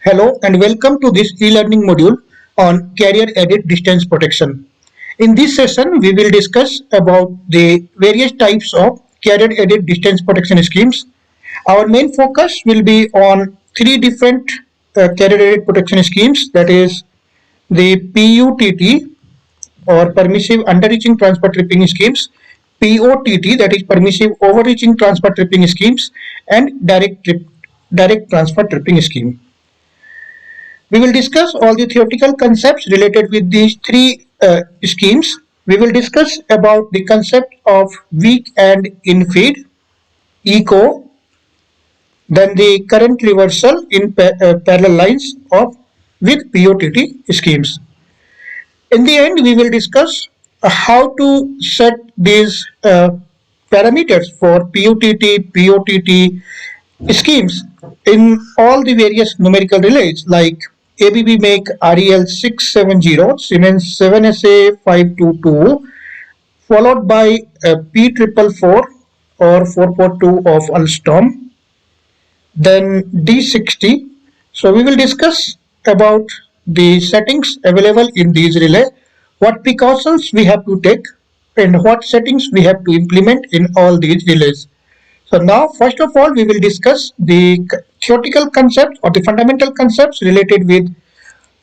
Hello and welcome to this e-learning module on carrier added distance protection. In this session, we will discuss about the various types of carrier added distance protection schemes. Our main focus will be on three different carrier added protection schemes, that is the PUTT or permissive underreaching transfer tripping schemes, POTT, that is permissive overreaching transfer tripping schemes, and direct transfer tripping scheme. We will discuss all the theoretical concepts related with these three schemes. We will discuss about the concept of weak and in feed, echo, then the current reversal in parallel lines of with POTT schemes. In the end, we will discuss how to set these parameters for POTT schemes in all the various numerical relays like ABB make REL 670, Siemens 7SA 522, followed by P444 or 442 of Alstom, then D60. So we will discuss about the settings available in these relay, what precautions we have to take, and what settings we have to implement in all these relays. So now, first of all, we will discuss the theoretical concepts or the fundamental concepts related with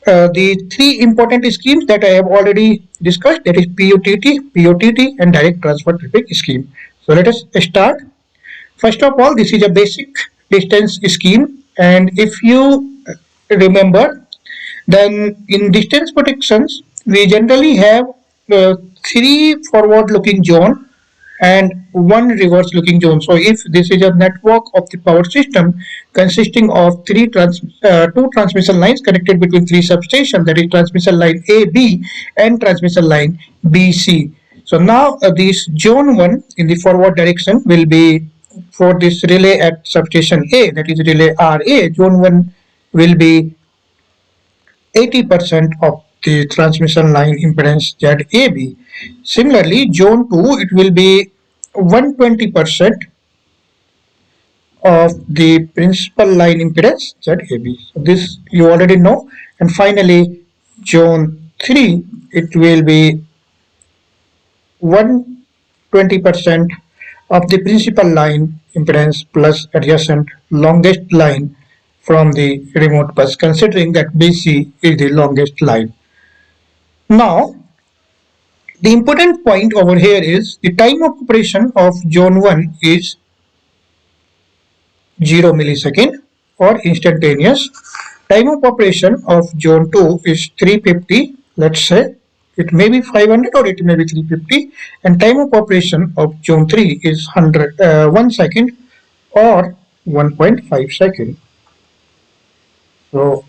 the three important schemes that I have already discussed, that is POTT, and direct transfer tripping scheme. So let us start. First of all, this is a basic distance scheme, and if you remember, then in distance protections, we generally have three forward-looking zone and one reverse-looking zone. So if this is a network of the power system consisting of two transmission lines connected between three substations, that is transmission line A, B, and transmission line B, C. So now this zone 1 in the forward direction will be for this relay at substation A, that is relay RA. Zone 1 will be 80% of the transmission line impedance ZAB. Similarly, zone 2, it will be 120% of the principal line impedance ZAB. So this you already know. And finally, zone 3, it will be 120% of the principal line impedance plus adjacent longest line from the remote bus, considering that BC is the longest line. Now, the important point over here is the time of operation of zone 1 is 0 millisecond or instantaneous. Time of operation of zone 2 is 350, let's say. It may be 500 or it may be 350. And time of operation of zone 3 is 1 second or 1.5 second. So,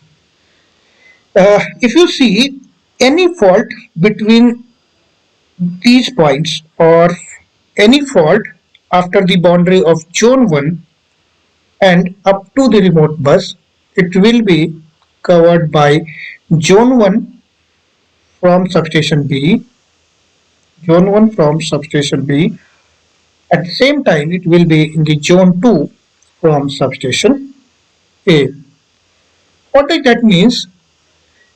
if you see any fault between these points or any fault after the boundary of zone 1 and up to the remote bus, it will be covered by zone 1 from substation B, zone 1 from substation B. At the same time, it will be in the zone 2 from substation A. What does that means?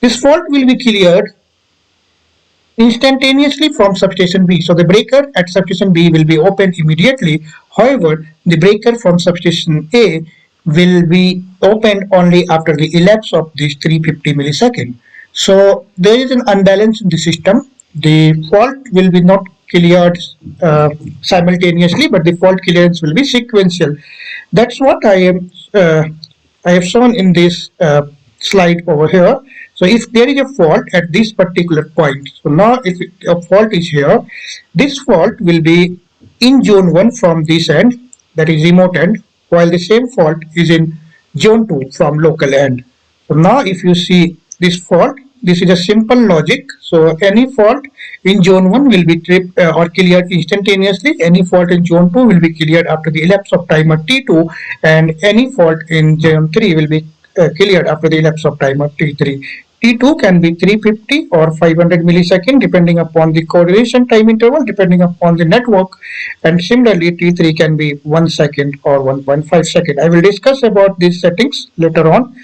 This fault will be cleared instantaneously from substation B. So the breaker at substation B will be opened immediately. However, the breaker from substation A will be opened only after the elapse of these 350 milliseconds. So there is an unbalance in the system. The fault will be not cleared simultaneously, but the fault clearance will be sequential. That's what I have shown in this slide over here. So if there is a fault at this particular point, so now if a fault is here, this fault will be in zone 1 from this end, that is remote end, while the same fault is in zone 2 from local end. So now if you see this fault, this is a simple logic. So any fault in zone 1 will be tripped or cleared instantaneously. Any fault in zone 2 will be cleared after the elapse of timer T2, and any fault in zone 3 will be cleared after the elapse of timer T3. T2 can be 350 or 500 millisecond depending upon the coordination time interval, depending upon the network, and similarly T3 can be 1 second or 1.5 second. I will discuss about these settings later on.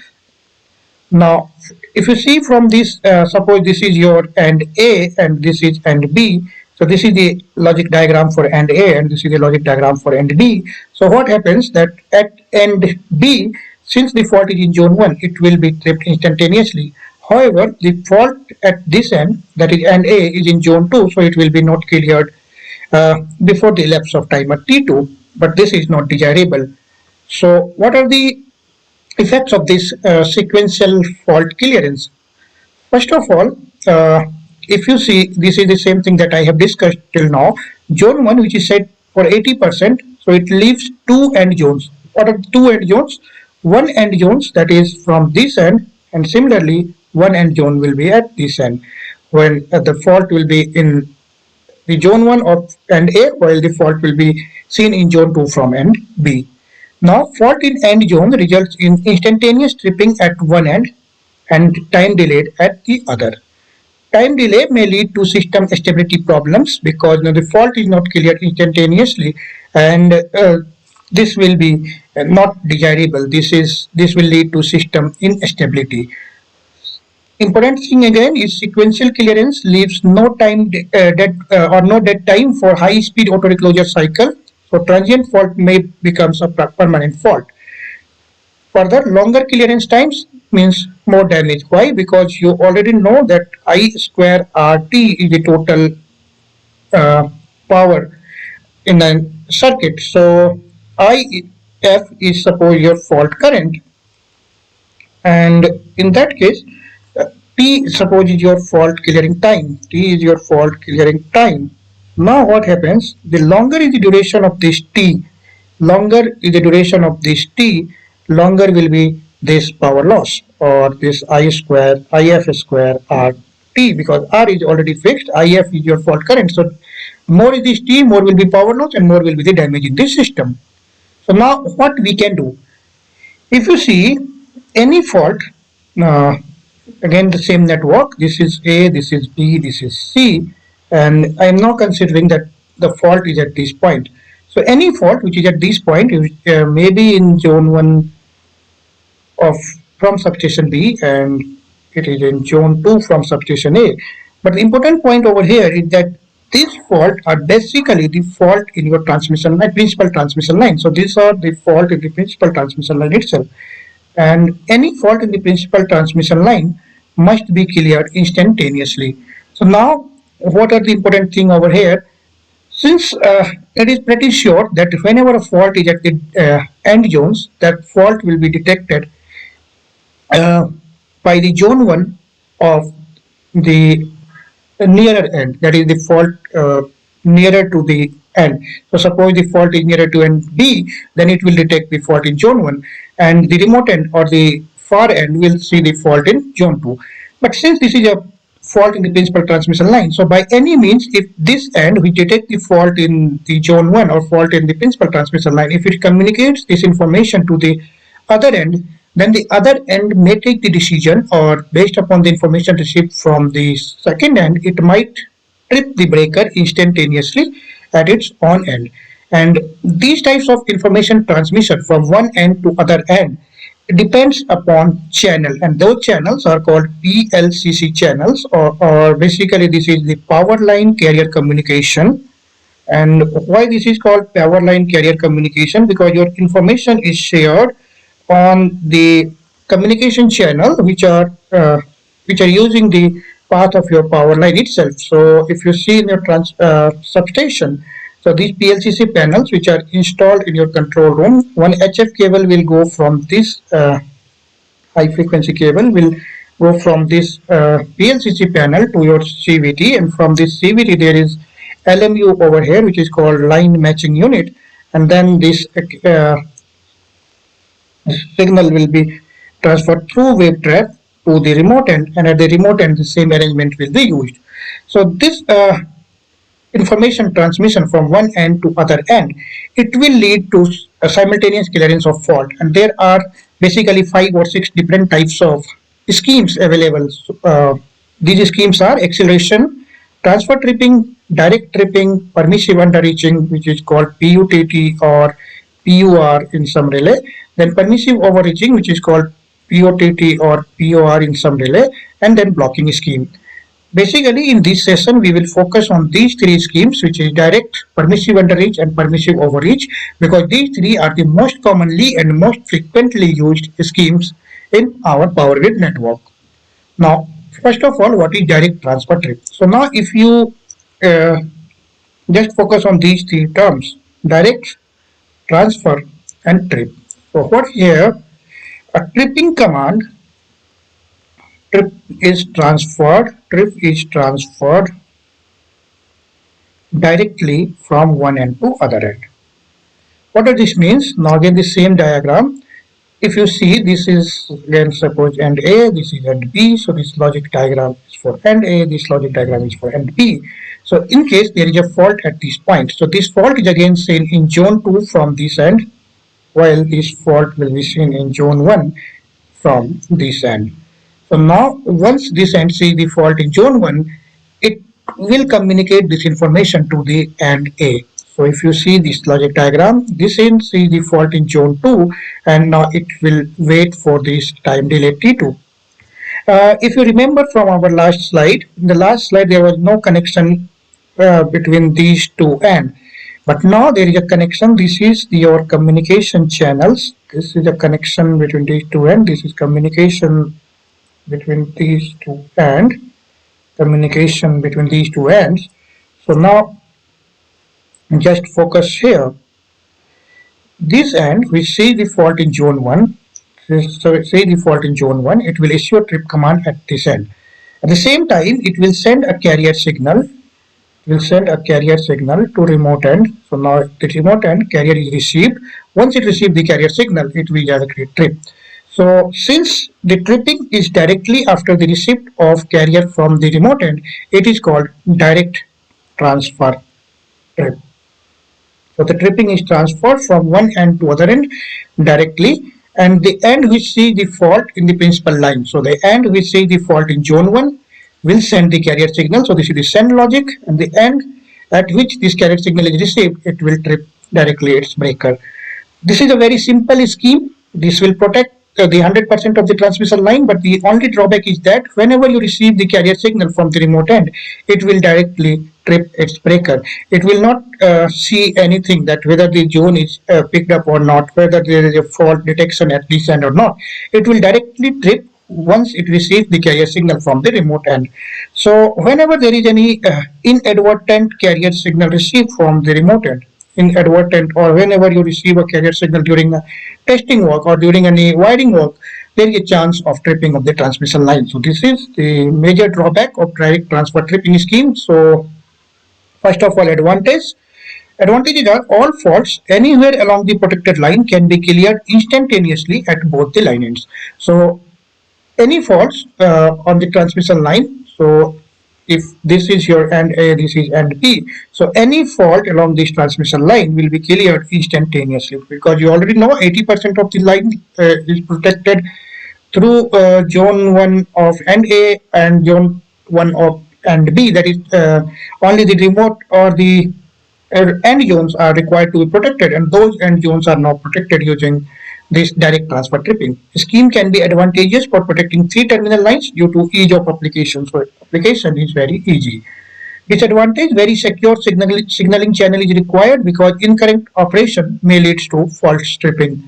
Now, if you see from this, suppose this is your AND A and this is AND B. So this is the logic diagram for AND A and this is the logic diagram for AND B. So what happens that at AND B, since the fault is in zone 1, it will be tripped instantaneously. However, the fault at this end, that is AND A, is in zone 2, so it will be not cleared before the elapse of time at T2, but this is not desirable. So what are the effects of this sequential fault clearance? First of all, if you see, this is the same thing that I have discussed till now. Zone 1, which is set for 80%, so it leaves two end zones. What are two end zones? One end zones, that is from this end, and similarly one end zone will be at this end, when the fault will be in the zone 1 of end A, while the fault will be seen in zone 2 from end B. Now, fault in end zone results in instantaneous tripping at one end and time delayed at the other. Time delay may lead to system stability problems because the fault is not cleared instantaneously, and this will be not desirable. This will lead to system instability. Important thing again is sequential clearance leaves no time dead or no dead time for high speed auto reclosure cycle. So transient fault may become a permanent fault. Further, longer clearance times means more damage. Why? Because you already know that I square RT is the total power in a circuit. So IF is suppose your fault current, and in that case, T suppose is your fault clearing time. T is your fault clearing time. Now what happens? The longer is the duration of this T, longer is the duration of this T, longer will be this power loss or this I square, IF square RT, because R is already fixed, IF is your fault current. So more is this T, more will be power loss and more will be the damage in this system. So now what we can do? If you see any fault, uh, again the same network, this is A, this is B, this is C, and I am now considering that the fault is at this point. So any fault which is at this point may be in zone 1 of from substation B and it is in zone 2 from substation A. But the important point over here is that these faults are basically the fault in your transmission line, principal transmission line. So these are the fault in the principal transmission line itself. And any fault in the principal transmission line must be cleared instantaneously. So now, what are the important thing over here? Since it is pretty sure that whenever a fault is at the end zones, that fault will be detected uh, by the zone 1 of the nearer end, that is the fault nearer to the end. So suppose the fault is nearer to end B, then it will detect the fault in zone 1, and the remote end or the far end will see the fault in zone 2. But since this is a fault in the principal transmission line, so by any means, if this end we detect the fault in the zone 1 or fault in the principal transmission line, if it communicates this information to the other end, then the other end may take the decision, or based upon the information received from the second end, it might trip the breaker instantaneously at its own end. And these types of information transmission from one end to other end depends upon channel, and those channels are called PLCC channels, or basically this is the power line carrier communication. And why this is called power line carrier communication? Because your information is shared on the communication channel which are using the path of your power line itself. So if you see in your substation, so these PLCC panels which are installed in your control room, one HF cable will go from this high frequency cable will go from this PLCC panel to your CVT, and from this CVT there is LMU over here which is called line matching unit, and then this signal will be transferred through wave trap to the remote end, and at the remote end the same arrangement will be used. So this information transmission from one end to other end, it will lead to a simultaneous clearance of fault, and there are basically 5 or 6 different types of schemes available. These schemes are acceleration, transfer tripping, direct tripping, permissive underreaching, which is called PUTT or PUR in some relay, then permissive overreaching, which is called POTT or POR in some relay, and then blocking scheme. Basically, in this session, we will focus on these three schemes, which is direct, permissive underreach, and permissive overreach, because these three are the most commonly and most frequently used schemes in our power grid network. Now, first of all, what is direct transfer trip? So now, if you uh, just focus on these three terms: direct, transfer, and trip. So what here? A tripping command, trip is transferred directly from one end to other end. What does this means? Now again the same diagram. If you see, this is again suppose end A, this is end B. So this logic diagram is for end A, this logic diagram is for end B. So in case there is a fault at this point, so this fault is again seen in zone 2 from this end, while this fault will be seen in zone 1 from this end. So now once this end sees the fault in zone 1, it will communicate this information to the AND A. So if you see this logic diagram, this end sees the fault in zone 2, and now it will wait for this time delay T2. If you remember from our last slide, in the last slide there was no connection between these two AND. But now there is a connection. This is your communication channels. This is a connection between these two AND. This is communication between these two AND. Communication between these two ends. So now just focus here. This end, we see the fault in zone 1. So say the fault in zone 1, it will issue a trip command at this end. At the same time, it will send a carrier signal. Will send a carrier signal to remote end. So now the remote end carrier is received. Once it receives the carrier signal, it will directly trip. So since the tripping is directly after the receipt of carrier from the remote end, it is called direct transfer trip. So the tripping is transferred from one end to other end directly, and the end which see the fault in the principal line. So the end which see the fault in zone 1 will send the carrier signal. So this is the send logic, and the end at which this carrier signal is received, it will trip directly its breaker. This is a very simple scheme. This will protect the 100% of the transmission line, but the only drawback is that whenever you receive the carrier signal from the remote end, it will directly trip its breaker. It will not see anything that whether the zone is picked up or not, whether there is a fault detection at this end or not. It will directly trip once it receives the carrier signal from the remote end. So whenever there is any inadvertent carrier signal received from the remote end, inadvertent, or whenever you receive a carrier signal during a testing work or during any wiring work, there is a chance of tripping of the transmission line. So this is the major drawback of direct transfer tripping scheme. So first of all, advantages are all faults anywhere along the protected line can be cleared instantaneously at both the line ends. So any faults on the transmission line, so if this is your end A, this is end B, so any fault along this transmission line will be cleared instantaneously, because you already know 80% of the line is protected through zone 1 of end A and zone 1 of end B. That is only the remote or the end zones are required to be protected, and those end zones are not protected using this direct transfer tripping. Scheme can be advantageous for protecting three terminal lines due to ease of application. So application is very easy. Disadvantage: very secure signaling channel is required because incorrect operation may lead to fault stripping.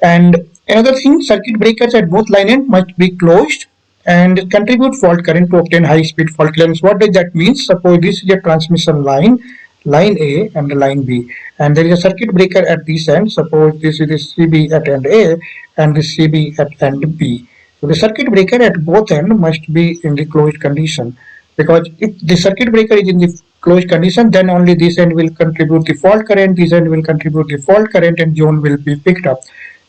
And another thing, circuit breakers at both line ends must be closed and contribute fault current to obtain high speed fault clearance. What does that mean? Suppose this is a transmission line, line A and line B, and there is a circuit breaker at this end. Suppose this is the CB at end A and the CB at end B. So the circuit breaker at both ends must be in the closed condition, because if the circuit breaker is in the closed condition, then only this end will contribute the fault current, this end will contribute the fault current, and zone will be picked up.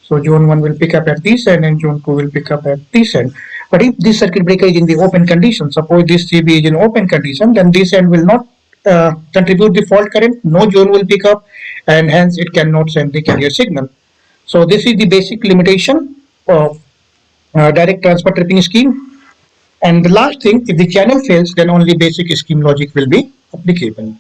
So zone 1 will pick up at this end and zone 2 will pick up at this end. But if this circuit breaker is in the open condition, suppose this CB is in open condition, then this end will not contribute the fault current, no zone will pick up, and hence it cannot send the carrier signal. So this is the basic limitation of direct transfer tripping scheme. And the last thing, if the channel fails, then only basic scheme logic will be applicable.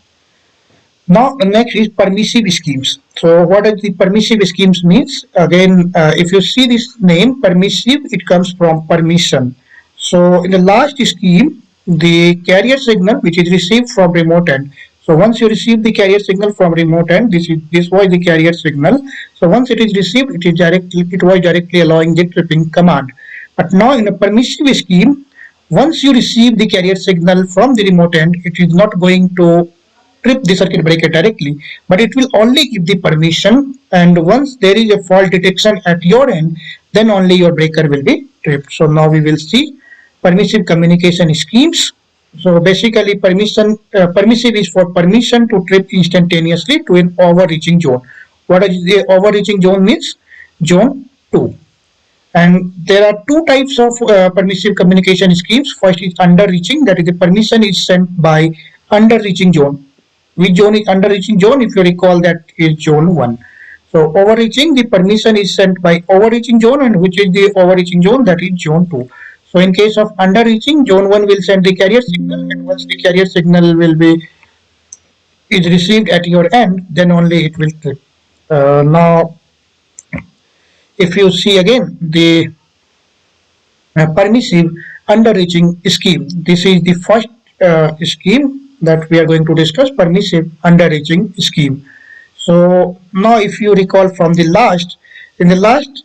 Now, next is permissive schemes. So, what does the permissive schemes means? Again, if you see this name permissive, it comes from permission. So, in the last scheme, the carrier signal which is received from remote end. So, once you receive the carrier signal from remote end, this was the carrier signal. So, once it is received, it was directly allowing the tripping command. But now, in a permissive scheme, once you receive the carrier signal from the remote end, it is not going to trip the circuit breaker directly, but it will only give the permission. And once there is a fault detection at your end, then only your breaker will be tripped. So now we will see permissive communication schemes. So basically, permissive is for permission to trip instantaneously to an overreaching zone. What is the overreaching zone means? Zone 2. And there are two types of permissive communication schemes. First is underreaching, that is the permission is sent by underreaching zone. Which zone is underreaching zone? If you recall, that is zone 1. So overreaching, the permission is sent by overreaching zone, and which is the overreaching zone? That is zone 2. So in case of underreaching, zone 1 will send the carrier signal, and once the carrier signal is received at your end, then only it will trip. Now, if you see again the permissive underreaching scheme. This is the first scheme that we are going to discuss, permissive underreaching scheme. So now if you recall from the last, in the last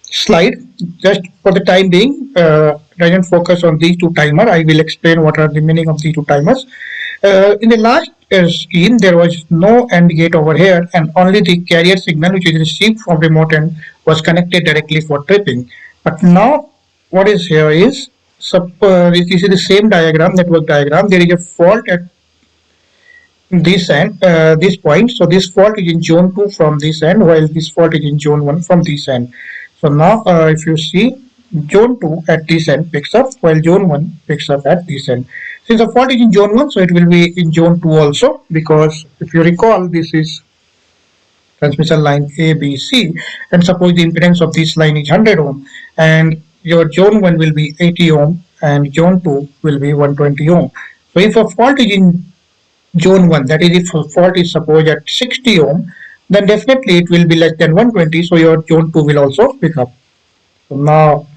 slide, just for the time being, doesn't focus on these two timers. I will explain what are the meaning of these two timers. In the last scheme, there was no AND gate over here, and only the carrier signal which is received from remote end was connected directly for tripping. But now, what is here is, this is the same diagram, network diagram. There is a fault at this end, this point. So this fault is in zone 2 from this end, while this fault is in zone 1 from this end. So now, if you see, zone 2 at this end picks up, while zone 1 picks up at this end. Since the fault is in zone 1, so it will be in zone 2 also, because if you recall, this is transmission line ABC, and suppose the impedance of this line is 100 ohm, and your zone 1 will be 80 ohm, and zone 2 will be 120 ohm. So if a fault is in zone 1, that is if a fault is supposed at 60 ohm, then definitely it will be less than 120, so your zone 2 will also pick up. So now,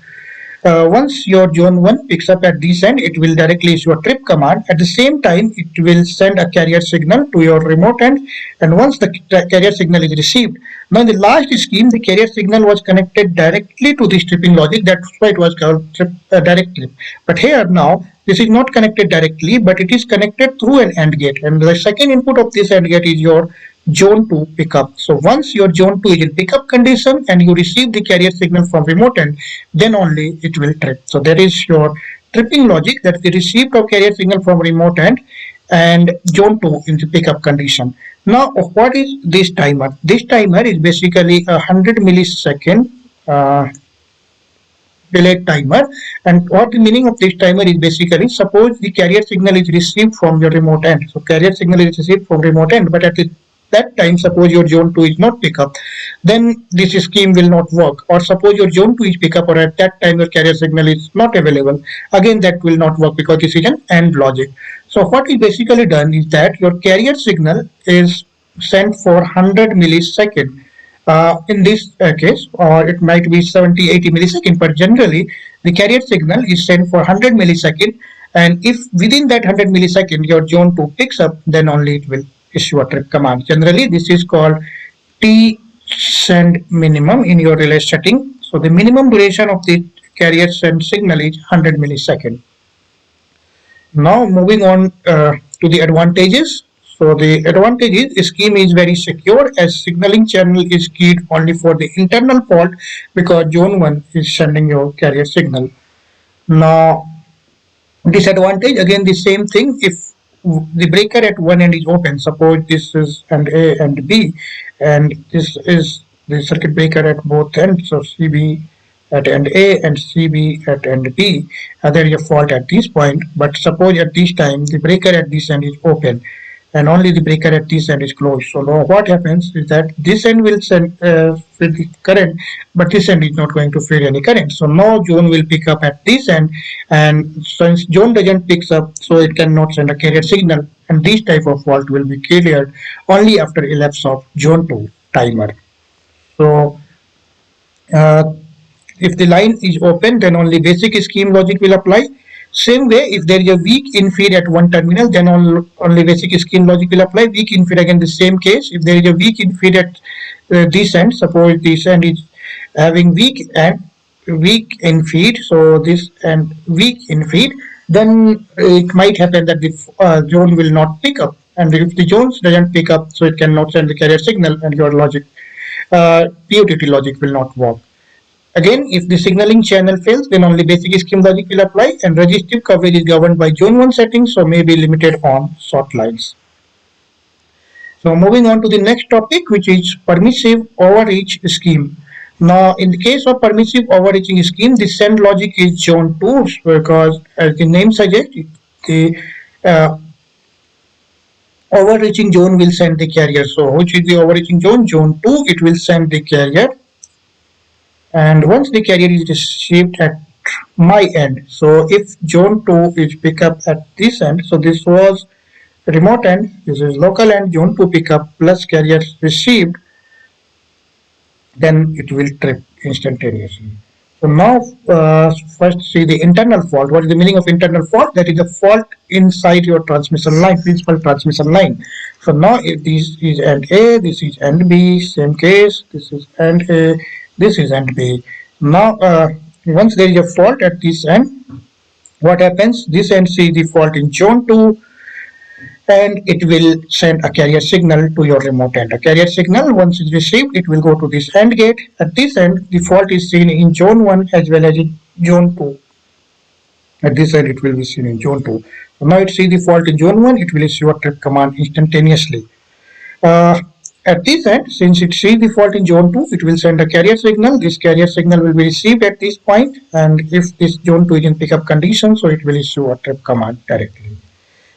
once your zone 1 picks up at this end, it will directly issue a trip command. At the same time, it will send a carrier signal to your remote end, and once the carrier signal is received, now in the last scheme, the carrier signal was connected directly to this tripping logic. That's why it was called direct trip. But here now, this is not connected directly, but it is connected through an AND gate, and the second input of this AND gate is your zone 2 pickup. So once your zone 2 is in pickup condition and you receive the carrier signal from remote end, then only it will trip. So that is your tripping logic, that the receipt of carrier signal from remote end and zone 2 in the pickup condition. Now, what is this timer? This timer is basically a 100 millisecond delayed timer. And what the meaning of this timer is, basically, suppose the carrier signal is received from your remote end. So carrier signal is received from remote end, but at that time, suppose your zone 2 is not pick up, then this scheme will not work. Or suppose your zone 2 is pick up, or at that time your carrier signal is not available, again that will not work, because this is an AND logic. So what is basically done is that your carrier signal is sent for 100 millisecond. In this case, or it might be 70, 80 millisecond, but generally the carrier signal is sent for 100 millisecond, and if within that 100 millisecond your zone 2 picks up, then only it will issue a trip command. Generally, this is called T send minimum in your relay setting. So the minimum duration of the carrier send signal is 100 millisecond. Now moving on to the advantages. So the advantages, scheme is very secure, as signaling channel is keyed only for the internal fault, because zone 1 is sending your carrier signal. Now, disadvantage, again the same thing, if the breaker at one end is open, suppose this is and A and B, and this is the circuit breaker at both ends, so CB at end A and CB at end B, there is a fault at this point, but suppose at this time the breaker at this end is open, and only the breaker at this end is closed. So now what happens is that this end will send feed the current, but this end is not going to feed any current. So now zone will pick up at this end, and since zone doesn't picks up, so it cannot send a carrier signal, and this type of fault will be cleared only after elapse of zone 2 timer. So uh, if the line is open, then only basic scheme logic will apply. Same way, if there is a weak in feed at one terminal, then only basic scheme logic will apply. Weak in feed, again the same case. If there is a weak in feed at this end, suppose this end is having weak in feed, so this and weak in feed, then it might happen that the zone will not pick up. And if the zones doesn't pick up, so it cannot send the carrier signal, and your logic, POTT logic will not work. Again, if the signaling channel fails, then only basic scheme logic will apply, and resistive coverage is governed by zone 1 settings, so may be limited on short lines. So moving on to the next topic, which is permissive overreach scheme. Now, in the case of permissive overreaching scheme, the send logic is zone 2, because as the name suggests, the overreaching zone will send the carrier. So which is the overreaching zone? Zone 2, it will send the carrier. And once the carrier is received at my end, so if zone 2 is pick up at this end, so this was remote end, this is local end, zone 2 pickup plus carrier received, then it will trip instantaneously. So now first see the internal fault. What is the meaning of internal fault? That is a fault inside your transmission line, principal transmission line. So now if this is end A, this is end B, same case, this is end A, this is end B. Now once there is a fault at this end, what happens? This end sees the fault in zone 2, and it will send a carrier signal to your remote end. A carrier signal, once it's received, it will go to this AND gate. At this end, the fault is seen in zone 1 as well as in zone 2. At this end, it will be seen in zone 2. So now it sees the fault in zone 1, it will issue a trip command instantaneously. At this end, since it sees the fault in zone 2, it will send a carrier signal. This carrier signal will be received at this point, and if this zone 2 is in pickup condition, so it will issue a trip command directly.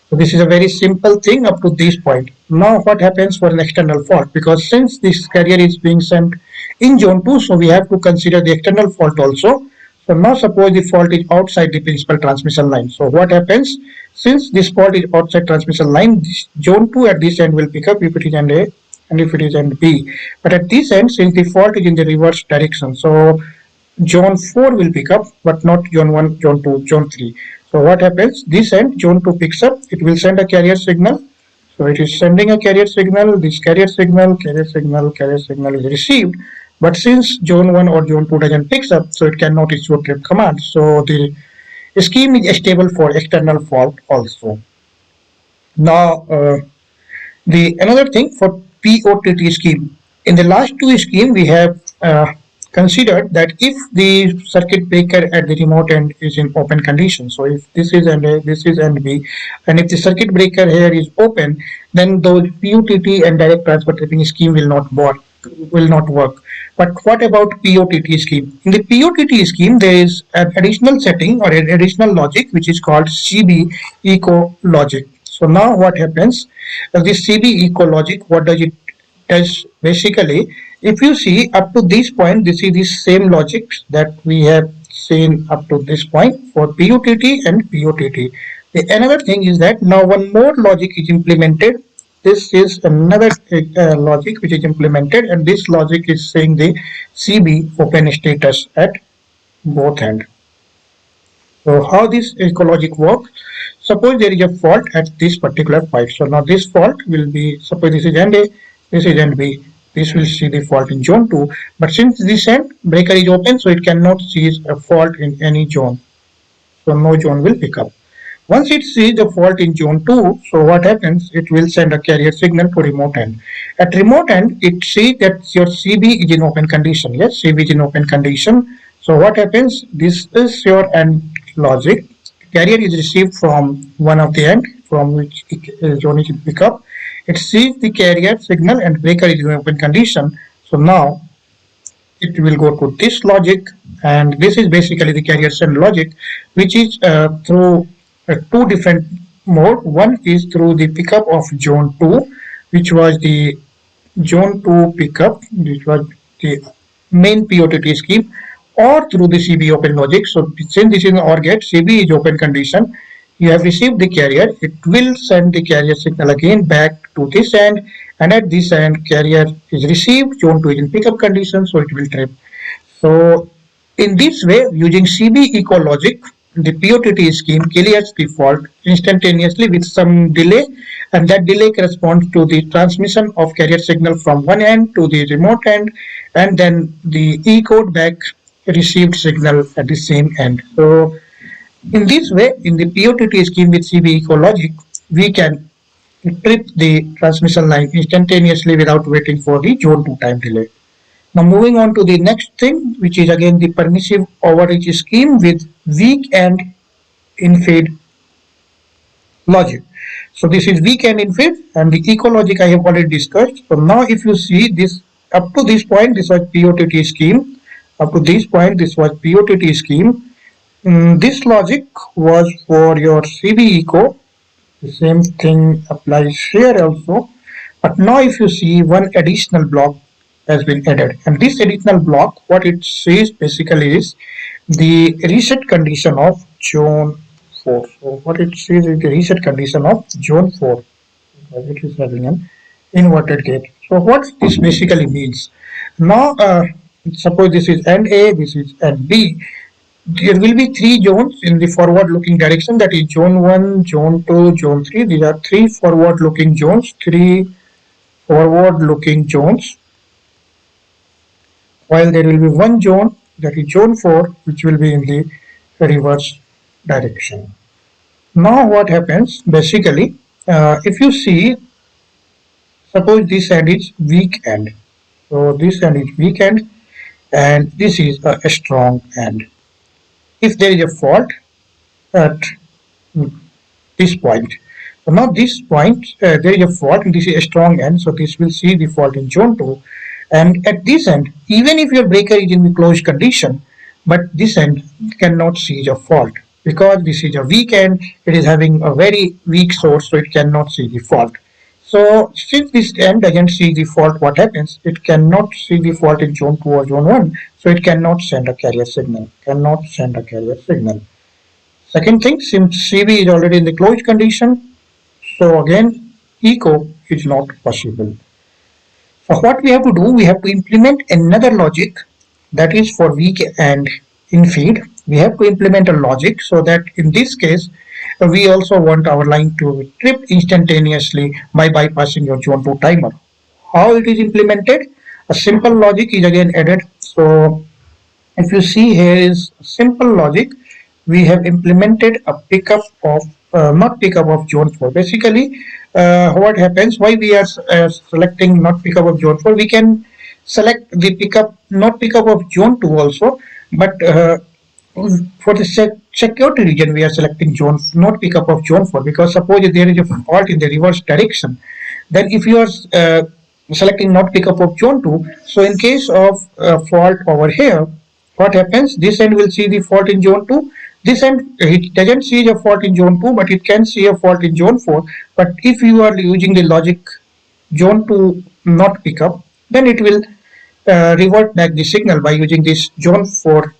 So this is a very simple thing up to this point. Now what happens for an external fault? Because since this carrier is being sent in zone 2, so we have to consider the external fault also. So now suppose the fault is outside the principal transmission line. So what happens? Since this fault is outside transmission line, this zone 2 at this end will pick up if it is end A and if it is end B. But at this end, since the fault is in the reverse direction, so zone 4 will pick up, but not zone 1, zone 2, zone 3. So what happens? This end, zone 2 picks up, it will send a carrier signal. So it is sending a carrier signal, this carrier signal is received. But since zone 1 or zone 2 doesn't picks up, so it cannot issue a trip command. So the scheme is stable for external fault also. Now, the another thing for POTT scheme. In the last two scheme, we have considered that if the circuit breaker at the remote end is in open condition, so if this is end A, this is end B, and if the circuit breaker here is open, then the PUTT and direct transfer tripping scheme will not work. But what about POTT scheme? In the POTT scheme, there is an additional setting or an additional logic which is called CB eco logic. So now what happens? This CB eco logic, what does it does basically? If you see up to this point, this is the same logic that we have seen up to this point for PUTT and POTT. The another thing is that now one more logic is implemented. This is another logic which is implemented, and this logic is saying the CB open status at both ends. So how this ecologic works? Suppose there is a fault at this particular point. So now this fault will be, suppose this is end A, this is end B. This will see the fault in zone 2. But since this end breaker is open, so it cannot see a fault in any zone. So no zone will pick up. Once it sees the fault in zone 2, so what happens? It will send a carrier signal to remote end. At remote end, it sees that your CB is in open condition. Yes, CB is in open condition. So what happens? This is your end logic. Carrier is received from one of the end from which zone is pick up. It sees the carrier signal and breaker is in open condition. So now it will go to this logic, and this is basically the carrier send logic, which is through two different mode. One is through the pickup of zone 2, which was the zone 2 pickup, which was the main POTT scheme, or through the CB open logic. So since this is an OR gate, CB is open condition. You have received the carrier, it will send the carrier signal again back to this end, and at this end carrier is received, zone 2 is in pickup condition, so it will trip. So in this way, using CB echo logic, the POTT scheme clears the fault instantaneously with some delay, and that delay corresponds to the transmission of carrier signal from one end to the remote end, and then the echoed back received signal at the same end. So in this way, in the POTT scheme with CB echo logic, we can trip the transmission line instantaneously without waiting for the zone 2 time delay. Now moving on to the next thing, which is again the permissive overreach scheme with weak and in-feed logic. So this is weak and in-feed, and the echo logic I have already discussed. So now if you see this, up to this point this was POTT scheme, up to this point this was POTT scheme. This logic was for your CB echo. The same thing applies here also. But now if you see, one additional block has been added, and this additional block, what it says basically is the reset condition of zone 4. So what it says is the reset condition of zone 4, because it is having an inverted gate. So what this basically means, now suppose this is end A, this is end B, there will be three zones in the forward looking direction, that is zone 1, zone 2, zone 3. These are three forward looking zones, while there will be one zone, that is zone 4, which will be in the reverse direction. Now what happens basically, if you see, suppose this end is weak end, so this end is weak end and this is a strong end. If there is a fault at this point, so now this point there is a fault and this is a strong end, so this will see the fault in zone 2, and at this end, even if your breaker is in the closed condition, but this end cannot see the fault because this is a weak end, it is having a very weak source, so it cannot see the fault. So since this end doesn't see the fault, what happens, it cannot see the fault in zone 2 or zone 1, so it cannot send a carrier signal, Second thing, since CB is already in the closed condition, so again echo is not possible. So what we have to do, we have to implement another logic, that is for weak and in feed. We have to implement a logic so that in this case we also want our line to trip instantaneously by bypassing your zone 2 timer. How it is implemented? A simple logic is again added. So if you see, here is simple logic. We have implemented a pickup of not pickup of zone 4. Basically, what happens, why we are selecting not pickup of zone 4, we can select the pickup, not pickup of zone 2 also, but for the security region we are selecting zone, not pickup of zone 4, because suppose there is a fault in the reverse direction, then if you are selecting not pickup of zone 2, so in case of fault over here, what happens, this end will see the fault in zone 2, this end it doesn't see a fault in zone 2, but it can see a fault in zone 4. But if you are using the logic zone 2 not pickup, then it will revert back the signal by using this zone 4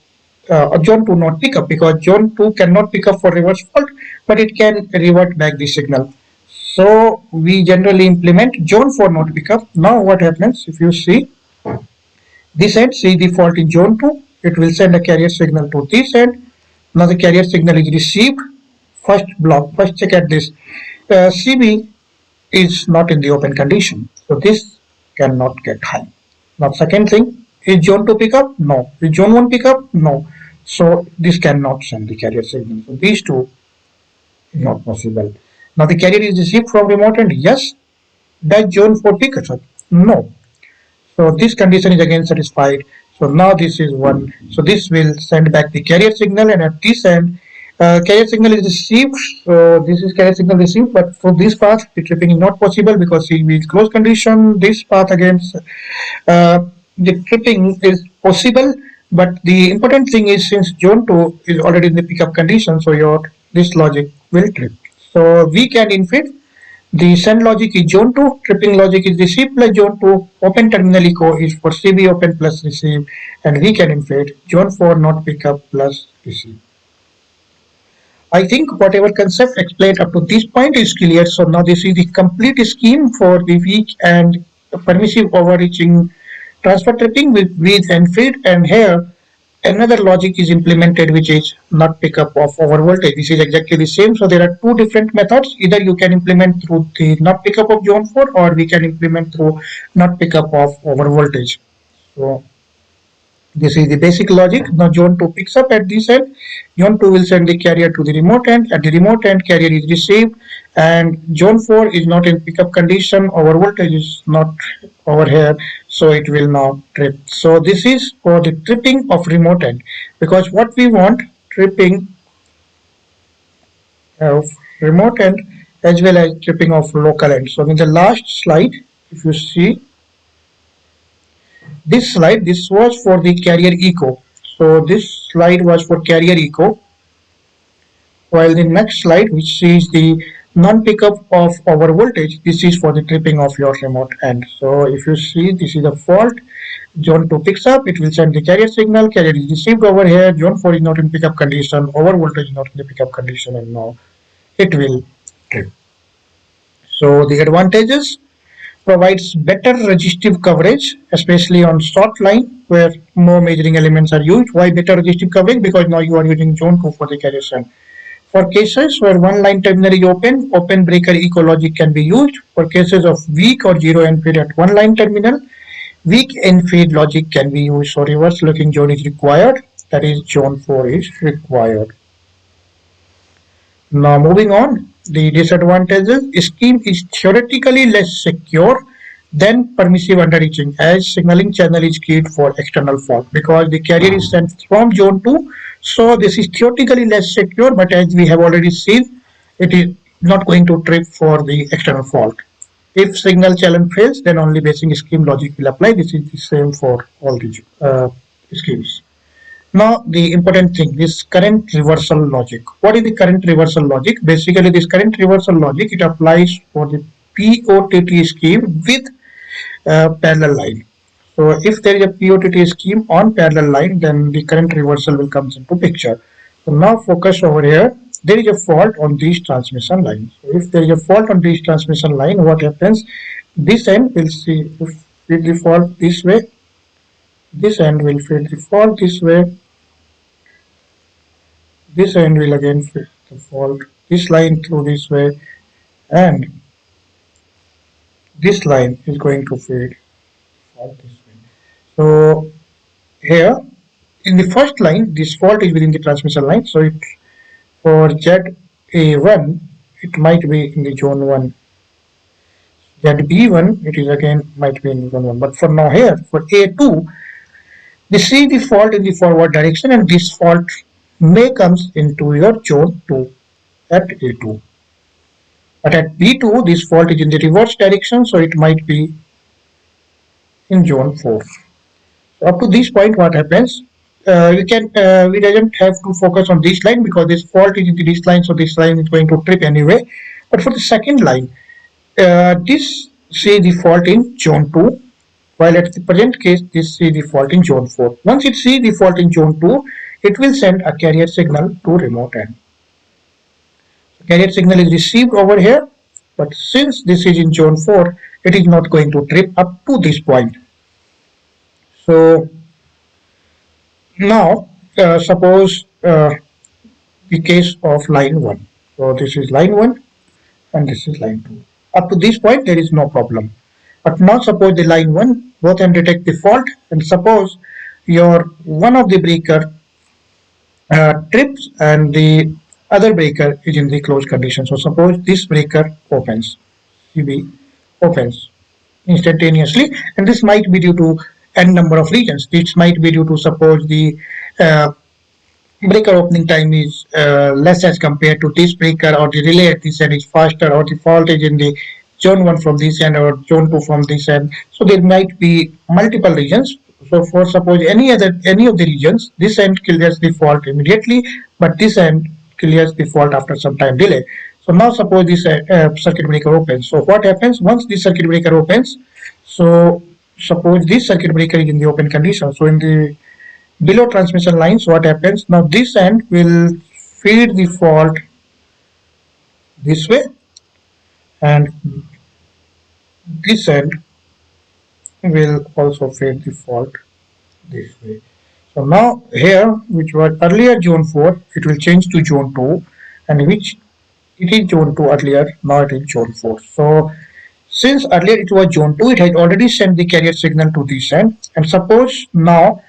zone 2 not pickup, because zone 2 cannot pick up for reverse fault, but it can revert back the signal. So we generally implement zone 4 not pickup. Now what happens, if you see, this end see the fault in zone 2, it will send a carrier signal to this end. Now the carrier signal is received. First block, first check at this. CB is not in the open condition, so this cannot get high. Now second thing, is zone 2 pickup? No. Is zone 1 pickup? No. So this cannot send the carrier signal. So these two is not possible. Now the carrier is received from remote end. Yes. Does zone 4 pick it up? No. So this condition is again satisfied. So now this is 1. So this will send back the carrier signal, and at this end carrier signal is received. So this is carrier signal received, but for this path the tripping is not possible because CB is closed condition. This path again the tripping is possible, but the important thing is, since zone 2 is already in the pickup condition, so your this logic will trip. So we can infeed. The send logic is zone 2, tripping logic is receive plus zone 2, open terminal echo is for CB open plus receive, and we can infeed zone 4 not pick up plus receive. I think whatever concept explained up to this point is clear. So now this is the complete scheme for the weak and permissive overreaching transfer tripping with and feed, and here another logic is implemented which is not pickup of over voltage. This is exactly the same. So there are two different methods. Either you can implement through the not pickup of zone 4 or we can implement through not pickup of over voltage. So this is the basic logic. Now zone 2 picks up at this end. Zone 2 will send the carrier to the remote end. At the remote end, carrier is received, and zone 4 is not in pickup condition. Our voltage is not over here, so it will now trip. So this is for the tripping of remote end, because what we want tripping of remote end as well as tripping of local end. So in the last slide, if you see, this slide, this was for the carrier echo. So this slide was for carrier echo, while the next slide, which is the non-pickup of our voltage, this is for the tripping of your remote end. So if you see, this is a fault. Zone 2 picks up, it will send the carrier signal, carrier is received over here, zone 4 is not in pickup condition, over voltage is not in the pickup condition, and now it will trip. So the advantages: provides better resistive coverage, especially on short line where no measuring elements are used. Why better resistive coverage? Because now you are using zone 2 for the carrier send. For cases where one line terminal is open breaker echo logic can be used. For cases of weak or zero end feed at one line terminal, weak end feed logic can be used. So reverse looking zone is required. That is zone 4 is required. Now moving on, the disadvantages: scheme is theoretically less secure than permissive underreaching, as signaling channel is keyed for external fault because the carrier is sent from zone 2. So this is theoretically less secure, but as we have already seen, it is not going to trip for the external fault. If signal channel fails, then only basic scheme logic will apply. This is the same for all the schemes. Now the important thing is current reversal logic. What is the current reversal logic? Basically this current reversal logic, it applies for the POTT scheme with parallel line. So if there is a POTT scheme on parallel line, then the current reversal will come into picture. So now focus over here. There is a fault on these transmission lines. So if there is a fault on this transmission line, what happens? This end will see feed the fault this way. This end will feed the fault this way. This end will again fit the fault, this line through this way, and this line is going to feed fault this way. So here in the first line, this fault is within the transmission line, so it for ZA1 it might be in the zone 1. ZB1 it is again might be in zone 1. But for now here for A2, we see the fault in the forward direction, and this fault may comes into your zone 2 at A2. But at B2, this fault is in the reverse direction, so it might be in zone 4. So up to this point, what happens? We doesn't have to focus on this line because this fault is in this line, so this line is going to trip anyway. But for the second line, this see the fault in zone 2, while at the present case, this see the fault in zone 4. Once it see the fault in zone 2, it will send a carrier signal to remote end. Carrier signal is received over here, but since this is in zone 4, it is not going to trip up to this point. So now suppose the case of line 1. So this is line 1 and this is line 2. Up to this point there is no problem. But now suppose the line 1 both end detect the fault, and suppose your one of the breaker trips and the other breaker is in the closed condition. So suppose this breaker opens, CB opens instantaneously, and this might be due to n number of reasons. This might be due to suppose the breaker opening time is less as compared to this breaker, or the relay at this end is faster, or the fault is in the zone 1 from this end or zone 2 from this end. So there might be multiple reasons. So for suppose any of the regions, this end clears the fault immediately, but this end clears the fault after some time delay. So now suppose this circuit breaker opens. So what happens once this circuit breaker opens? So suppose this circuit breaker is in the open condition. So in the below transmission lines, what happens? Now this end will feed the fault this way, and this end will also feed the fault this way. So now here, which was earlier zone 4, it will change to zone 2, and which it is zone 2 earlier, now it is zone 4. So since earlier it was zone 2, it has already sent the carrier signal to this end, and suppose now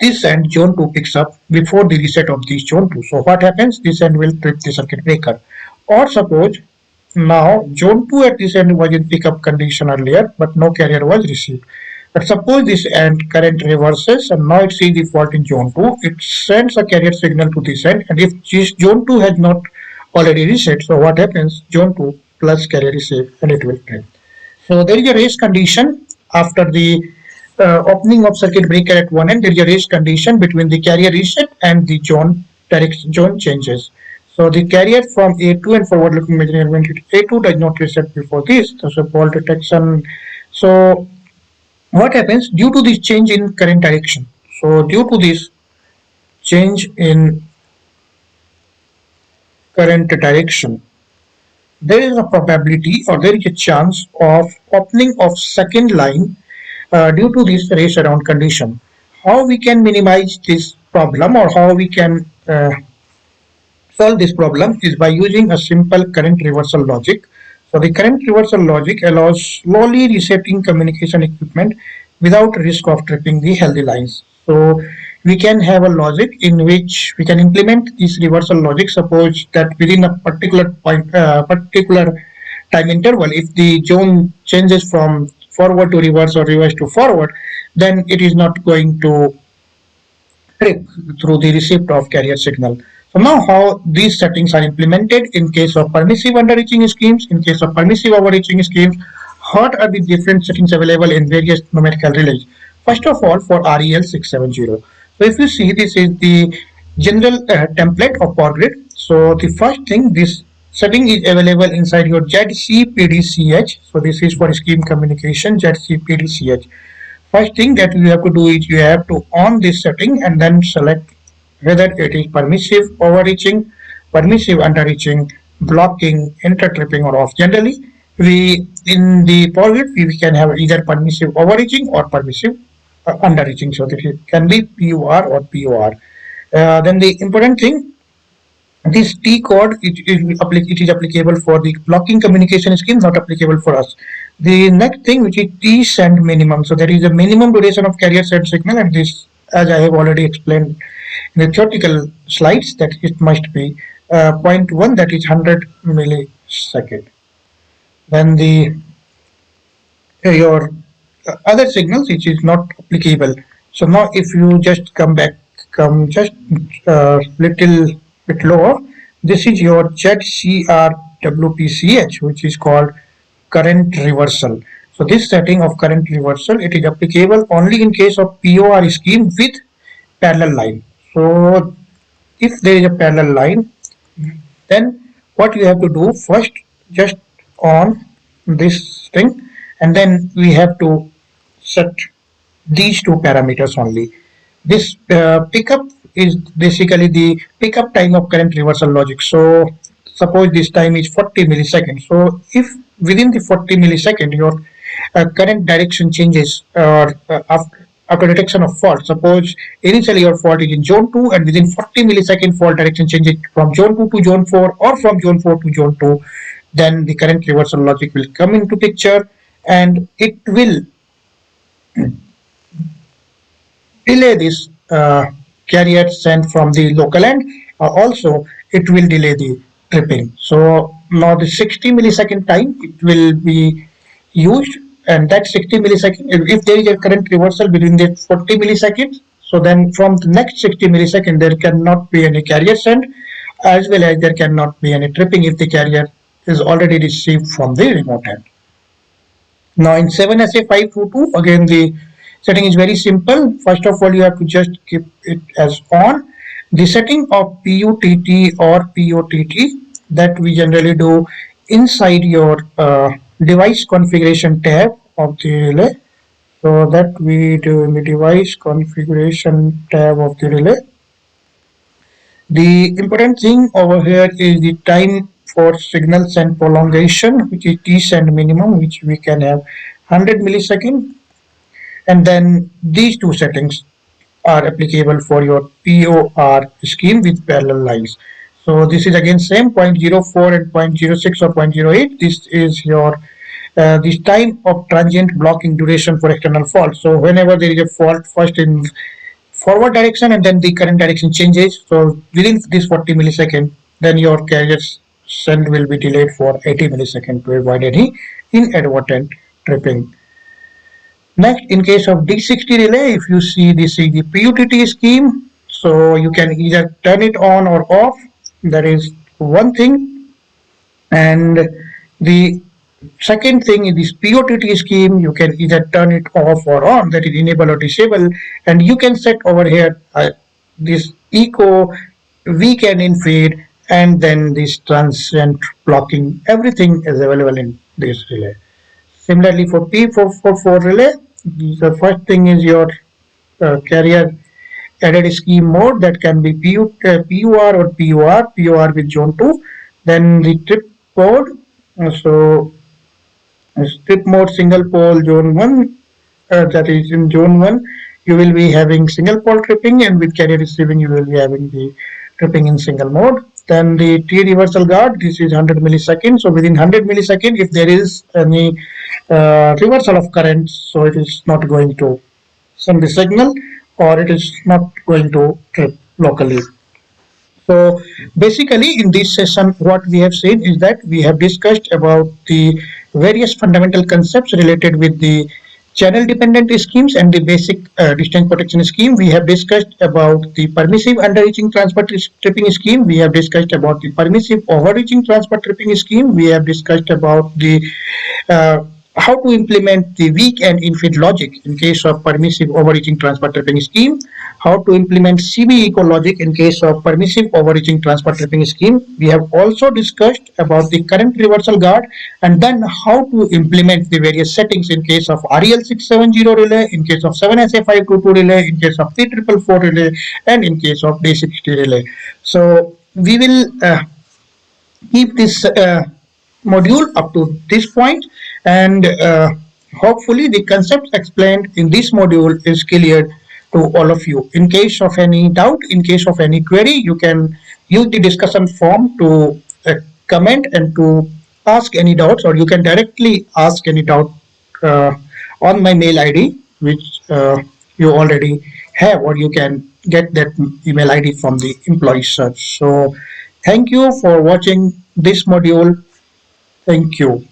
this end zone 2 picks up before the reset of this zone 2. So what happens? This end will trip the circuit breaker. Or suppose now zone 2 at this end was in pickup condition earlier, but no carrier was received. But suppose this end current reverses and now it sees the fault in zone 2, it sends a carrier signal to this end, and if this zone 2 has not already reset, so what happens? Zone 2 plus carrier is safe and it will trip. So there is a race condition after the opening of circuit breaker at one end. There is a race condition between the carrier reset and the zone direction zone changes. So the carrier from A2 and forward looking measuring element A2 does not reset before this. So fault detection. So what happens due to this change in current direction? So due to this change in current direction, there is a probability or there is a chance of opening of second line due to this race around condition. How we can minimize this problem or how we can solve this problem is by using a simple current reversal logic. So the current reversal logic allows slowly resetting communication equipment without risk of tripping the healthy lines. So we can have a logic in which we can implement this reversal logic. Suppose that within a particular time interval, if the zone changes from forward to reverse or reverse to forward, then it is not going to trip through the receipt of carrier signal. So now how these settings are implemented in case of permissive underreaching schemes, in case of permissive overreaching schemes, what are the different settings available in various numerical relays? First of all, for REL 670. So if you see, this is the general template of POWERGRID. So the first thing, this setting is available inside your ZCPDCH. So this is for scheme communication, ZCPDCH. First thing that you have to do is you have to on this setting and then select whether it is permissive overreaching, permissive underreaching, blocking, intertripping, or off. Generally, we in the POWERGRID we can have either permissive overreaching or permissive underreaching. So that it can be PUR or POR. Then the important thing, this T code it is applicable for the blocking communication scheme, not applicable for us. The next thing, which is T send minimum. So there is a minimum duration of carrier send signal, and this, as I have already explained in the theoretical slides, that it must be 0.1, that is 100 millisecond. Then the your other signals which is not applicable. So now if you just come just little bit lower, this is your ZCRWPCH, which is called current reversal. So this setting of current reversal, it is applicable only in case of POR scheme with parallel line. So if there is a parallel line, then what you have to do first, just on this thing, and then we have to set these two parameters only. This pickup is basically the pickup time of current reversal logic. So suppose this time is 40 milliseconds. So if within the 40 millisecond your current direction changes or after detection of fault, suppose initially your fault is in zone 2 and within 40 millisecond fault direction changes from zone 2 to zone 4 or from zone 4 to zone 2, then the current reversal logic will come into picture and it will delay this carrier sent from the local end. Also, it will delay the tripping. So now the 60 millisecond time it will be used, and that 60 millisecond, if there is a current reversal within the 40 milliseconds, so then from the next 60 millisecond there cannot be any carrier sent, as well as there cannot be any tripping if the carrier is already received from the remote end. Now in 7SA522, again the setting is very simple. First of all, you have to just keep it as on. The setting of PUTT or POTT, that we generally do inside your device configuration tab of the relay. So that we do in the device configuration tab of the relay. The important thing over here is the time for signal send prolongation, which is T send minimum, which we can have 100 millisecond. And then these two settings are applicable for your POR scheme with parallel lines. So this is again same 0.04 and 0.06 or 0.08. This is your this time of transient blocking duration for external fault. So whenever there is a fault, first in forward direction and then the current direction changes. So within this 40 millisecond, then your carrier's send will be delayed for 80 millisecond to avoid any inadvertent tripping. Next, in case of D60 relay, if you see this is the PUTT scheme, so you can either turn it on or off. That is one thing. And the second thing is this POTT scheme, you can either turn it off or on, that is enable or disable, and you can set over here this echo, weekend in feed, and then this transient blocking. Everything is available in this relay. Similarly, for P444 relay, the first thing is your carrier added scheme mode that can be PUR or PUR with zone 2. Then the trip code, so strip mode single pole zone 1, that is in zone 1 you will be having single pole tripping, and with carrier receiving you will be having the tripping in single mode. Then the T reversal guard, this is 100 milliseconds, so within 100 milliseconds if there is any reversal of current, so it is not going to send the signal or it is not going to trip locally. So basically in this session what we have seen is that we have discussed about the various fundamental concepts related with the channel dependent schemes and the basic distance protection scheme. We have discussed about the permissive underreaching transfer tripping scheme. We have discussed about the permissive overreaching transfer tripping scheme. We have discussed about the how to implement the weak and in-feed logic in case of permissive overreaching transfer tripping scheme, how to implement CB echo logic in case of permissive overreaching transfer tripping scheme. We have also discussed about the current reversal guard, and then how to implement the various settings in case of REL670 relay, in case of 7SA522 relay, in case of P444 relay, and in case of D60 relay. So we will keep this module up to this point, and hopefully the concept explained in this module is clear to all of you. In case of any doubt, in case of any query, you can use the discussion form to comment and to ask any doubts, or you can directly ask any doubt uh, on my mail ID, which you already have, or you can get that email ID from the employee search. So thank you for watching this module. Thank you.